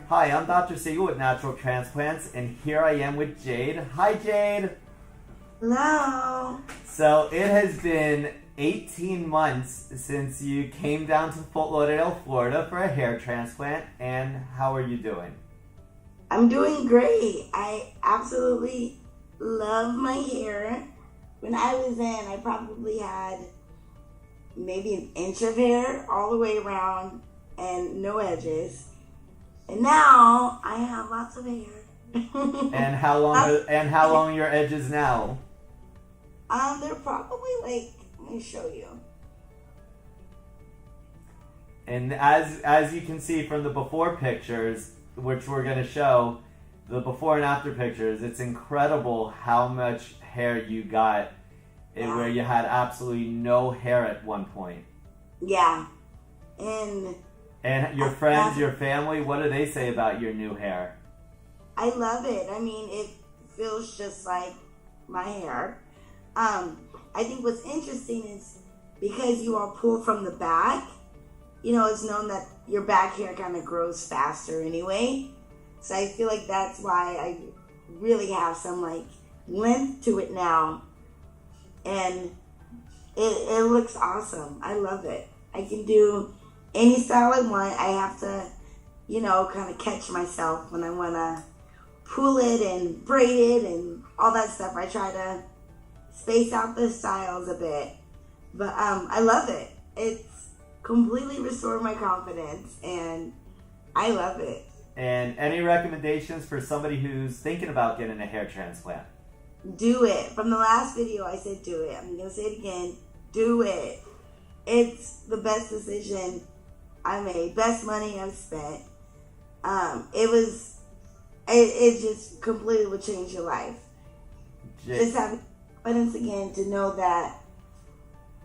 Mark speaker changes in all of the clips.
Speaker 1: Hi, I'm Dr. Siegel with Natural Transplants, and here I am with Jade. Hi, Jade.
Speaker 2: Hello.
Speaker 1: So it has been 18 months since you came down to Fort Lauderdale, Florida for a hair transplant, and how are you doing?
Speaker 2: I'm doing great. I absolutely love my hair. When I was in, I probably had maybe an inch of hair all the way around and no edges. And now I have lots of hair.
Speaker 1: And how long are your edges now?
Speaker 2: They're probably like, let me show you.
Speaker 1: And as you can see from the before pictures, which we're going to show, the before and after pictures, it's incredible how much hair you got where you had absolutely no hair at one point.
Speaker 2: Yeah.
Speaker 1: And your friends, your family, what do they say about your new hair?
Speaker 2: I love it. I mean, it feels just like my hair. I think what's interesting is because you all pull from the back, you know, it's known that your back hair kind of grows faster anyway. So I feel like that's why I really have some like length to it now. And it looks awesome. I love it. I can do any style I want. I have to, you know, kind of catch myself when I want to pull it and braid it and all that stuff. I try to space out the styles a bit. But I love it. It's completely restored my confidence and I love it.
Speaker 1: And any recommendations for somebody who's thinking about getting a hair transplant?
Speaker 2: Do it. From the last video, I said do it. I'm going to say it again. Do it. It's the best decision I made. Best money I've spent. It just completely would change your life. Just having confidence again to know that,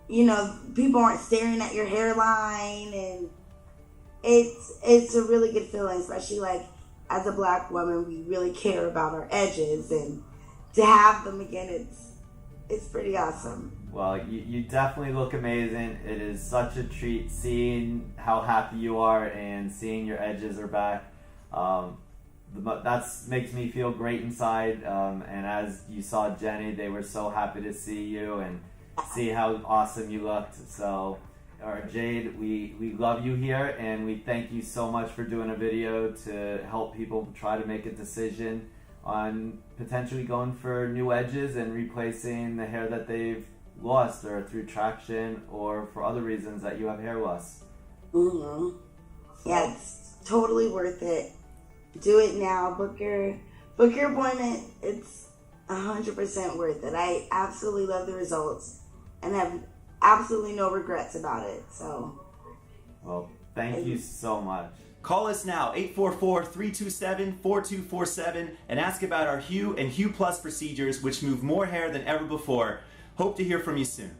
Speaker 2: you know, people aren't staring at your hairline, and it's a really good feeling, especially like as a Black woman, we really care about our edges, and to have them again, it's pretty awesome.
Speaker 1: Well, you definitely look amazing. It is such a treat seeing how happy you are and seeing your edges are back. That makes me feel great inside. And as you saw Jenny, they were so happy to see you and see how awesome you looked. So, Jade, we love you here, and we thank you so much for doing a video to help people try to make a decision on potentially going for new edges and replacing the hair that they've lost, or through traction, or for other reasons that you have hair loss.
Speaker 2: Mm-hmm. Yeah, it's totally worth it. Do it now. Book your appointment. It's 100% worth it. I absolutely love the results and have absolutely no regrets about it. So,
Speaker 1: well, thank you so much.
Speaker 3: Call us now, 844-327-4247, and ask about our Hue and Hue Plus procedures, which move more hair than ever before. Hope to hear from you soon.